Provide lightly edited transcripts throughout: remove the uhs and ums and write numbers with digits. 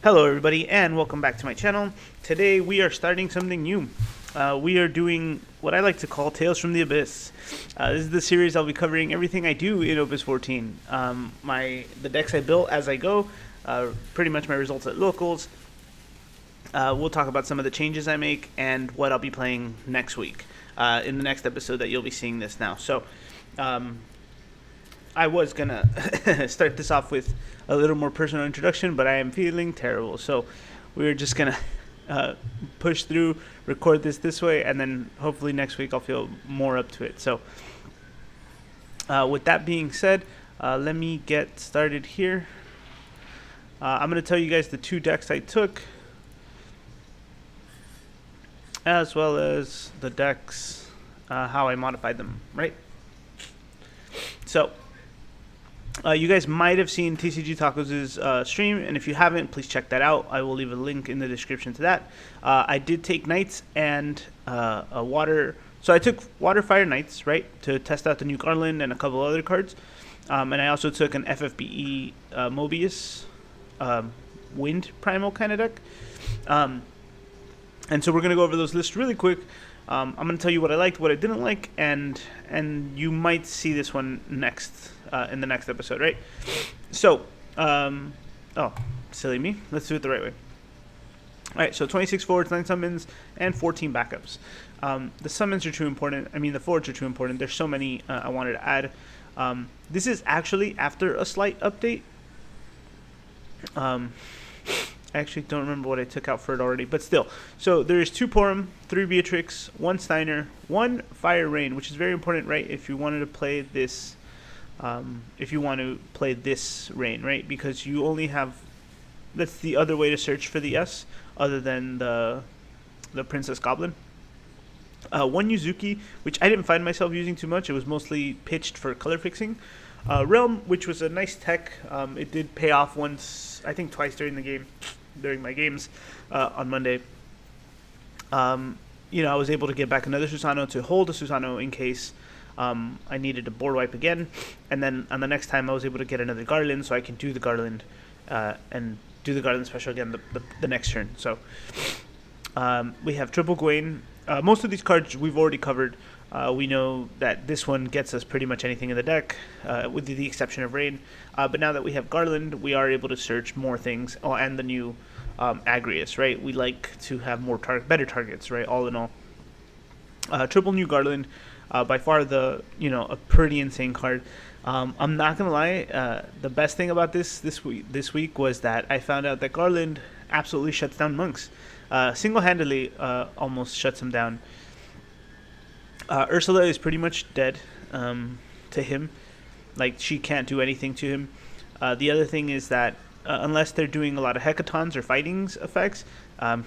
Hello everybody and welcome back to my channel. Today we are starting something new. We are doing what I like to call Tales from the Abyss. This is the series I'll be covering everything I do in Opus 14. The decks I built as I go, pretty much my results at locals. We'll talk about some of the changes I make and what I'll be playing next week in the next episode that you'll be seeing this now. So I was gonna start this off with a little more personal introduction, but I am feeling terrible, so we're just gonna push through, record this way, and then hopefully next week I'll feel more up to it. So with that being said, let me get started here. I'm gonna tell you guys the two decks I took, as well as the decks, how I modified them, right? So you guys might have seen TcgTacos' stream, and if you haven't, please check that out. I will leave a link in the description to that. I did take Knights and a Water. So I took Water, Fire, Knights, right, to test out the new Garland and a couple other cards. And I also took an FFBE Mobius Wind Primal kind of deck. And so we're going to go over those lists really quick. I'm going to tell you what I liked, what I didn't like, and you might see this one next in the next episode, right? So, oh, silly me. Let's do it the right way. All right, so 26 forwards, 9 summons, and 14 backups. The summons are too important. I mean, the forwards are too important. There's so many I wanted to add. This is actually after a slight update. I actually don't remember what I took out for it already, but still. So there's 2 Porum, 3 Beatrix, 1 Steiner, 1 Fire Rain, which is very important, right? If you wanted to play this, Rain, right? Because you only have, that's the other way to search for the S, other than the Princess Goblin. 1 Yuzuki, which I didn't find myself using too much. It was mostly pitched for color fixing. Realm, which was a nice tech. It did pay off once, I think twice during my games on Monday. I was able to get back another Susano to hold a Susano in case I needed to board wipe again. And then on the next time I was able to get another Garland, so I can do the Garland and do the Garland special again the next turn. So we have Triple Gwain. Most of these cards we've already covered. We know that this one gets us pretty much anything in the deck, with the exception of Rain. But now that we have Garland, we are able to search more things. Oh, and the new Agrius, right? We like to have more better targets, right? All in all, triple new Garland, by far a pretty insane card. I'm not gonna lie. The best thing about this week was that I found out that Garland absolutely shuts down monks, single-handedly, almost shuts them down. Ursula is pretty much dead to him. Like, she can't do anything to him. The other thing is that unless they're doing a lot of hecatons or fightings effects,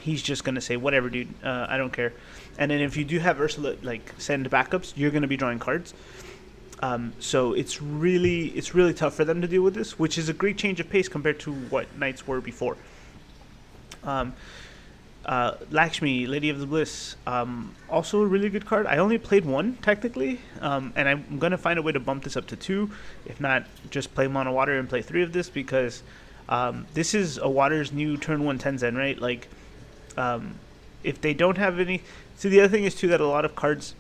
he's just going to say, whatever, dude, I don't care. And then if you do have Ursula, like, send backups, you're going to be drawing cards. So it's really tough for them to deal with this, which is a great change of pace compared to what Knights were before. Lakshmi, Lady of the Bliss, also a really good card. I only played 1 technically, and I'm gonna find a way to bump this up to 2. If not, just play mono water and play 3 of this, because this is a water's new turn 1 Tenzen, right? Like, if they don't have any. So the other thing is too that a lot of cards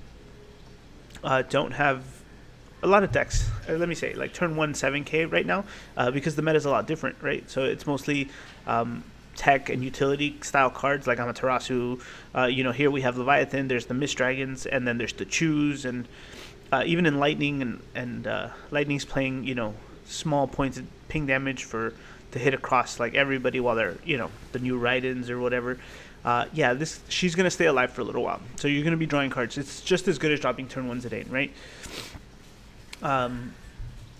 don't have. A lot of decks, let me say, like turn 1 7k right now, because the meta is a lot different, right? So it's mostly tech and utility style cards like Amaterasu. Here we have Leviathan, there's the Mist Dragons, and then there's the Choose, and even in Lightning, and Lightning's playing, small pointed ping damage to hit across like everybody while they're, the new Raidens or whatever. She's going to stay alive for a little while. So you're going to be drawing cards. It's just as good as dropping turn 1 Zidane, right?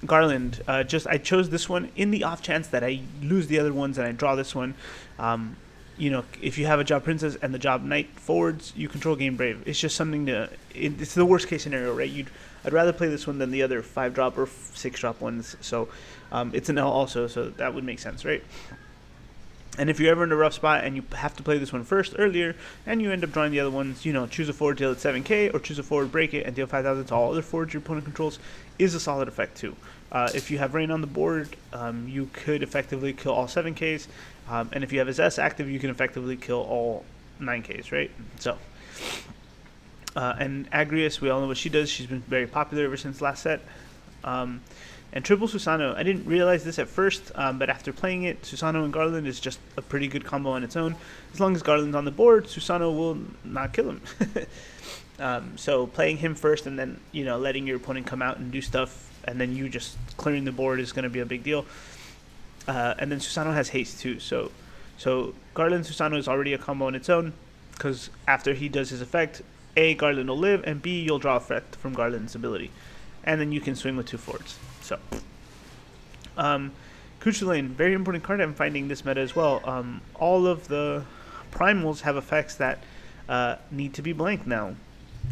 Garland, I chose this one in the off chance that I lose the other ones and I draw this one. If you have a Job Princess and the Job Knight forwards, you control Game Brave. It's just something it's the worst case scenario, right? I'd rather play this one than the other 5-drop or 6-drop ones. So it's an L also, so that would make sense, right? And if you're ever in a rough spot and you have to play this one first earlier, and you end up drawing the other ones, choose a forward, deal at 7k, or choose a forward, break it, and deal 5,000 to all other forwards your opponent controls, is a solid effect too. If you have Rain on the board, you could effectively kill all 7ks, And if you have his S active, you can effectively kill all 9Ks, right? So, and Agrius, we all know what she does. She's been very popular ever since last set. And triple Susano, I didn't realize this at first, but after playing it, Susano and Garland is just a pretty good combo on its own. As long as Garland's on the board, Susano will not kill him. So playing him first and then, letting your opponent come out and do stuff, and then you just clearing the board is going to be a big deal. And then Susano has haste too, so Garland Susano is already a combo on its own, because after he does his effect, A, Garland will live, and B, you'll draw effect from Garland's ability. And then you can swing with 2 forwards. So, Crucial Lane, very important card. I'm finding this meta as well. All of the primals have effects that need to be blanked now.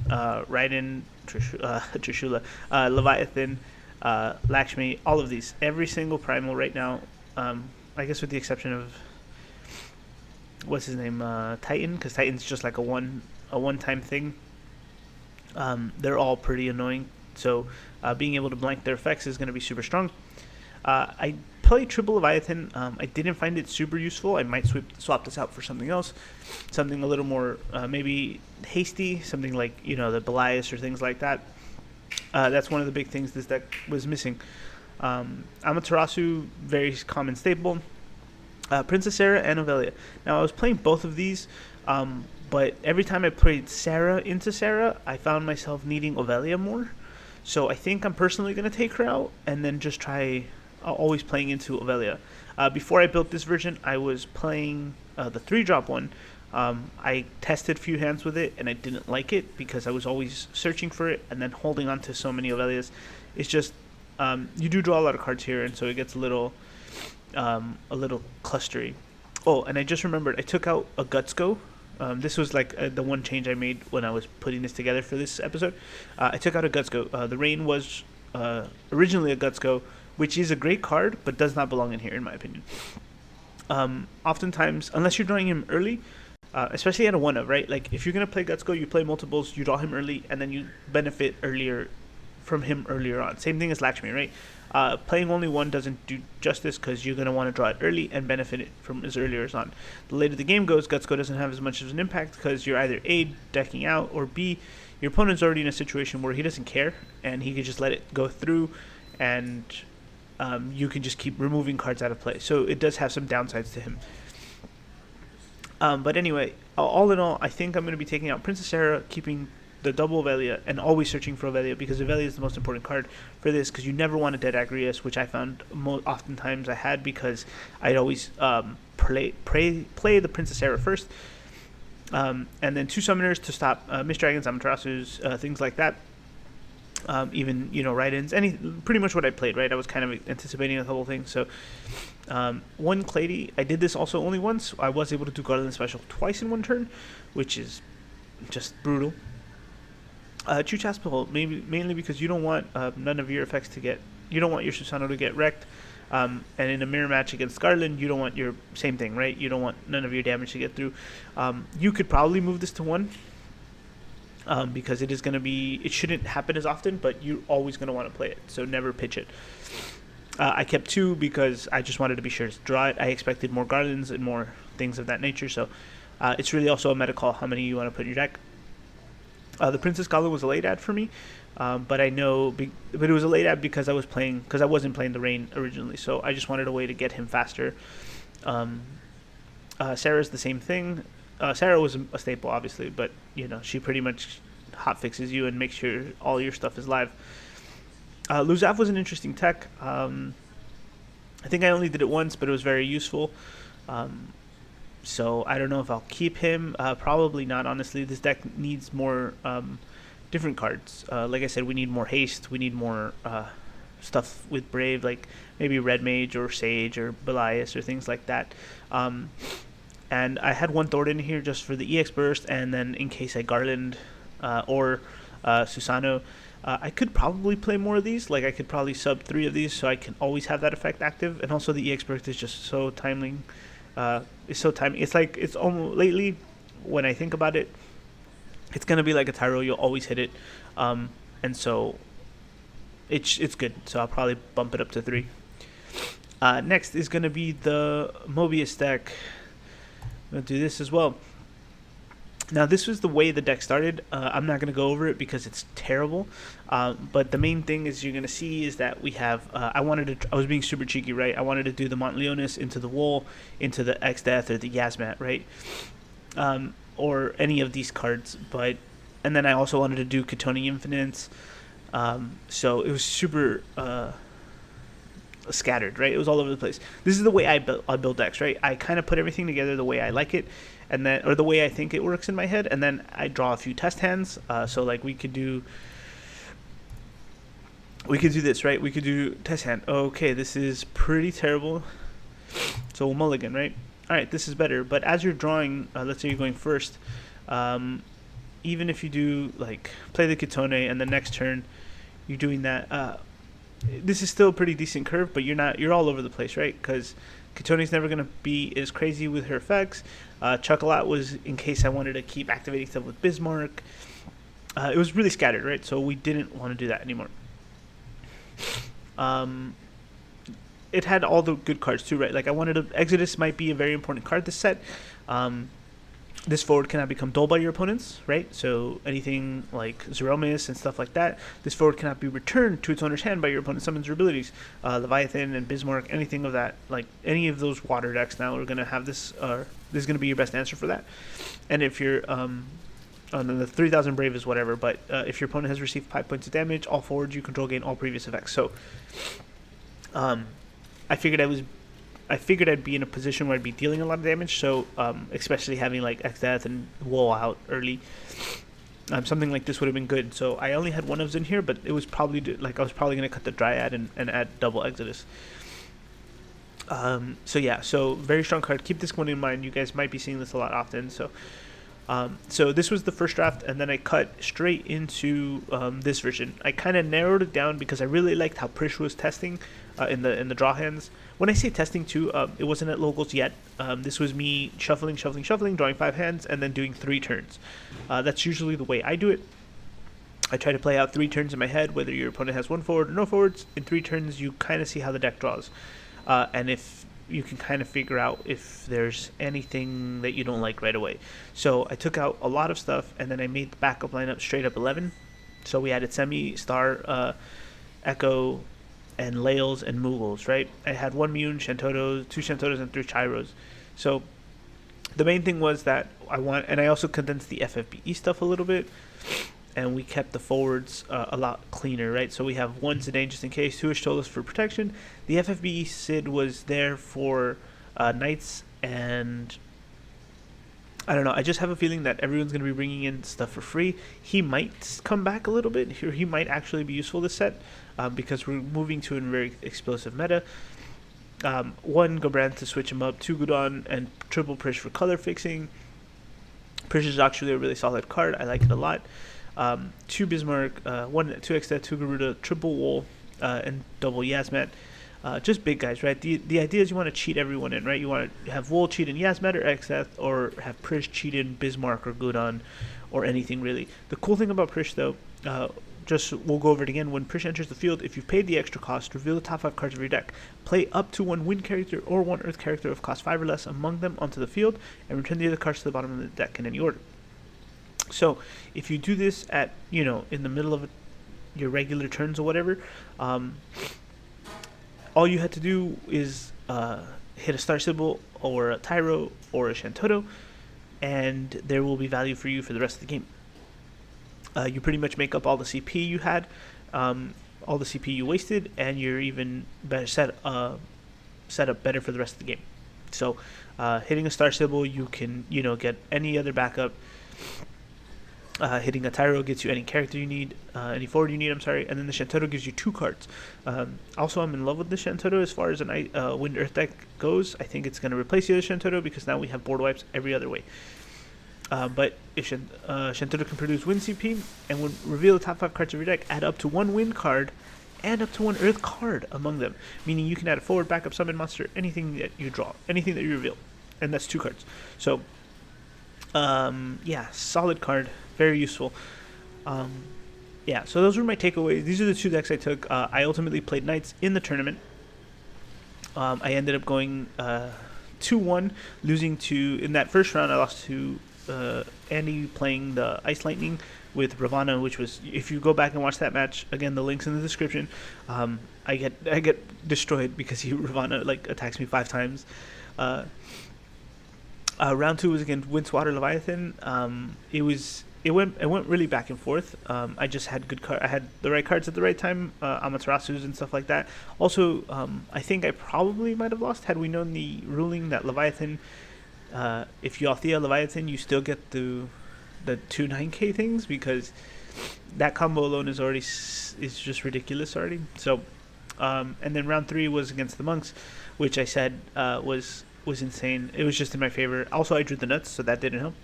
Raiden, Trishula, Leviathan, Lakshmi, all of these. Every single primal right now, I guess with the exception of, what's his name, Titan, because Titan's just like a one-time thing. They're all pretty annoying. So being able to blank their effects is going to be super strong. I played triple Leviathan. I didn't find it super useful. I might swap this out for something else. Something a little more maybe hasty. Something like, the Belias or things like that. That's one of the big things this deck was missing. Amaterasu, very common staple. Princess Sarah and Ovelia. Now I was playing both of these. But every time I played Sarah into Sarah, I found myself needing Ovelia more. So I think I'm personally going to take her out and then just try always playing into Ovelia. Before I built this version, I was playing the 3-drop one. I tested a few hands with it, and I didn't like it because I was always searching for it and then holding on to so many Ovelias. It's just, you do draw a lot of cards here, and so it gets a little clustery. Oh, and I just remembered, I took out a Guts Go. This was like the one change I made when I was putting this together for this episode. I took out a Guts Go. The Rain was originally a Guts Go, which is a great card, but does not belong in here, in my opinion. Oftentimes, unless you're drawing him early, especially at a 1-of, right? Like, if you're going to play Guts Go, you play multiples, you draw him early, and then you benefit from him earlier on. Same thing as Lakshmi, right? Playing only one doesn't do justice because you're going to want to draw it early and benefit it from as early as on. The later the game goes, Guts Go doesn't have as much of an impact because you're either A, decking out, or B, your opponent's already in a situation where he doesn't care and he can just let it go through, and you can just keep removing cards out of play. So it does have some downsides to him. But anyway, all in all, I think I'm going to be taking out Princess Sarah, keeping the double Ovelia, and always searching for Ovelia, because Ovelia is the most important card for this, because you never want a dead Agrius, which I found oftentimes I had, because I'd always play the Princess Sarah first, and then 2 summoners to stop Mist Dragons, Amaterasus, things like that. Even, Raidens, pretty much what I played, right? I was kind of anticipating a couple things. So, 1 Clady, I did this also only once. I was able to do Garland Special twice in 1 turn, which is just brutal. Chu Chaspel, mainly because you don't want none of your effects you don't want your Susano to get wrecked. And in a mirror match against Garland, you don't want your same thing, right? You don't want none of your damage to get through. You could probably move this to 1. Because it shouldn't happen as often, but you're always going to want to play it, so never pitch it. I kept 2 because I just wanted to be sure to draw it. I expected more Garlands and more things of that nature, so it's really also a meta call how many you want to put in your deck. The Princess Garland was a late ad for me, but it was a late ad because I wasn't playing the Rain originally, so I just wanted a way to get him faster. Sarah's the same thing. Sarah was a staple, obviously, but she pretty much hot fixes you and makes sure all your stuff is live. Luzaf was an interesting tech. I think I only did it once, but it was very useful. So I don't know if I'll keep him. Probably not, honestly. This deck needs more different cards. Like I said, we need more haste. We need more stuff with Brave, like maybe Red Mage or Sage or Belias or things like that. And I had 1 Thornton here just for the EX burst, and then in case I Garland or Susano, I could probably play more of these. Like, I could probably sub 3 of these so I can always have that effect active. And also the EX burst is just so timely. It's so timely. It's like, it's almost, lately, when I think about it, it's going to be like a Tyro. You'll always hit it. And so it's good. So I'll probably bump it up to 3. Next is going to be the Mobius deck. I'm going to do this as well. Now, this was the way the deck started. I'm not going to go over it because it's terrible. But the main thing is you're going to see is that we have. I was being super cheeky, right? I wanted to do the Montleonis into the Wool, into the X-Death or the Yasmat, right? Or any of these cards. And then I also wanted to do Kitoni Infinites. So it was super scattered, right? It was all over the place. This is the way I build decks, right? I kind of put everything together the way I like it, and then, or the way I think it works in my head, and then I draw a few test hands. So like we could do this, right? We could do test hand. Okay, this is pretty terrible. So we'll mulligan, right? All right, this is better. But as you're drawing, let's say you're going first, even if you do like play the Kitone and the next turn you're doing that. This is still a pretty decent curve, but you're all over the place, right? Because Kitone's never going to be as crazy with her effects. Chuck-a-Lot was in case I wanted to keep activating stuff with Bismarck. It was really scattered, right? So we didn't want to do that anymore. It had all the good cards too, right? Like I wanted to, Exodus might be a very important card this set. This forward cannot become dull by your opponents, right? So anything like Zeromus and stuff like that, this forward cannot be returned to its owner's hand by your opponent's summons or abilities. Leviathan and Bismarck, anything of that, like any of those water decks now are going to have this, this is going to be your best answer for that. And if you're, the 3000 Brave is whatever, but if your opponent has received 5 points of damage, all forwards you control gain all previous effects. So I figured I'd be in a position where I'd be dealing a lot of damage, so especially having like X-Death and Wool out early, something like this would have been good. So I only had one of those in here, but it was probably I was probably going to cut the Dryad and add double Exodus. So very strong card. Keep this one in mind. You guys might be seeing this a lot often. So this was the first draft, and then I cut straight into this version. I kind of narrowed it down because I really liked how Prish was testing in the draw hands. When I say testing too, it wasn't at locals yet. This was me shuffling, drawing 5 hands, and then doing 3 turns. That's usually the way I do it. I try to play out 3 turns in my head, whether your opponent has 1 forward or no forwards. In 3 turns, you kind of see how the deck draws. And if you can kind of figure out if there's anything that you don't like right away. So I took out a lot of stuff, and then I made the backup lineup straight up 11. So we added Semi, Star, Echo, and Lails and Moogles, right? I had 1 Mune, Shantoto, 2 Shantotos, and 3 Chiros. So the main thing was that and I also condensed the FFBE stuff a little bit, and we kept the forwards a lot cleaner, right? So we have 1 Zidane just in case, 2 Ishtolas for protection. The FFBE Sid was there for Knights, and I don't know. I just have a feeling that everyone's going to be bringing in stuff for free. He might come back a little bit. He might actually be useful this set because we're moving to a very explosive meta. 1 Gobran to switch him up, 2 Gudon, and triple Prish for color fixing. Prish is actually a really solid card. I like it a lot. 2 Bismarck, 2 X-Death, 2 Garuda, triple Wool, and double Yasmat. Just big guys, right? The idea is you want to cheat everyone in, right? You want to have Wool cheat in Yasmat or X-Death, or have Prish cheat in Bismarck or Gudon, or anything really. The cool thing about Prish, though, we'll go over it again. When Prish enters the field, if you've paid the extra cost, reveal the top 5 cards of your deck. Play up to 1 wind character or 1 earth character of cost 5 or less among them onto the field, and return the other cards to the bottom of the deck in any order. So if you do this at, in the middle of your regular turns or whatever, all you had to do is hit a Star Sybil or a Tyro or a Shantoto, and there will be value for you for the rest of the game. You pretty much make up all the CP you had, all the CP you wasted, and you're even better set up better for the rest of the game. So hitting a Star Sybil, you can get any other backup. Hitting a Tyro gets you any character you need, any forward you need, and then the Shantoto gives you 2 cards. Also, I'm in love with the Shantoto as far as an Wind Earth deck goes. I think it's going to replace the other Shantoto because now we have board wipes every other way. But if Shantoto can produce Wind CP and would reveal the top 5 cards of your deck, add up to 1 Wind card and up to 1 Earth card among them, meaning you can add a forward, backup, summon monster, anything that you draw, anything that you reveal, and that's 2 cards. So, solid card. Very useful. So those were my takeaways. These are the 2 decks I took. I ultimately played Knights in the tournament. I ended up going 2-1, losing to, in that first round I lost to Andy playing the Ice Lightning with Ravana, which was, if you go back and watch that match, again the link's in the description. I get destroyed because Ravana like attacks me 5 times. Round 2 was against Windswater Leviathan. It went really back and forth. I just had I had the right cards at the right time, Amaterasu's and stuff like that. Also, I think I probably might have lost had we known the ruling that Leviathan, if you Althea Leviathan, you still get the 2 9k things, because that combo alone is just ridiculous already. So, and then round 3 was against the Monks, which I said was insane. It was just in my favor. Also, I drew the nuts, so that didn't help.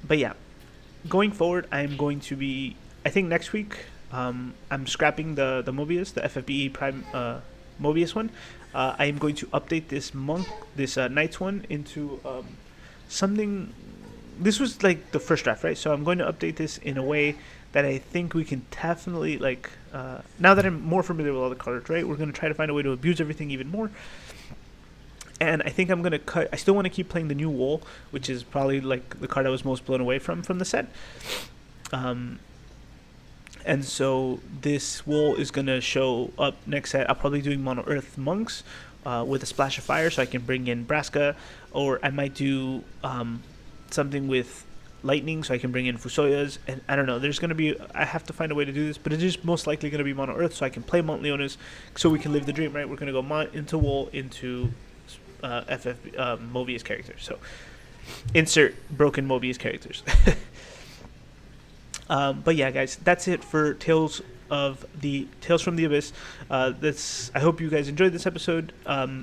But yeah, going forward, I'm going to be, I think next week, I'm scrapping the Mobius, the FFBE Prime Mobius one. I am going to update this Knights one into something. This was like the first draft, right? So I'm going to update this in a way that I think we can definitely, like, now that I'm more familiar with all the cards, right? We're going to try to find a way to abuse everything even more. And I think I'm going to cut. I still want to keep playing the new Wool, which is probably like the card I was most blown away from the set. And so this Wool is going to show up next set. I'll probably doing Mono Earth Monks with a splash of fire, so I can bring in Braska. Or I might do something with Lightning, so I can bring in Fusoyas. And I don't know. There's going to be. I have to find a way to do this, but it is most likely going to be Mono Earth, so I can play Mont Leonis, so we can live the dream, right? We're going to go into Wool into Mobius characters. So insert broken Mobius characters. But yeah, guys, that's it for Tales from the Abyss. I hope you guys enjoyed this episode.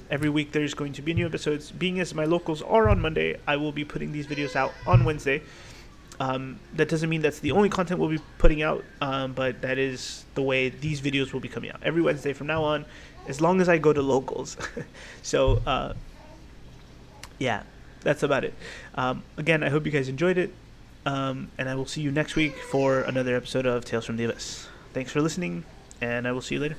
Every week there's going to be new episodes. Being as my locals are on Monday, I will be putting these videos out on Wednesday. That doesn't mean that's the only content we'll be putting out, but that is the way these videos will be coming out every Wednesday from now on, as long as I go to locals. So yeah, that's about it. Again, I hope you guys enjoyed it, and I will see you next week for another episode of Tales from the Abyss. Thanks for listening, and I will see you later.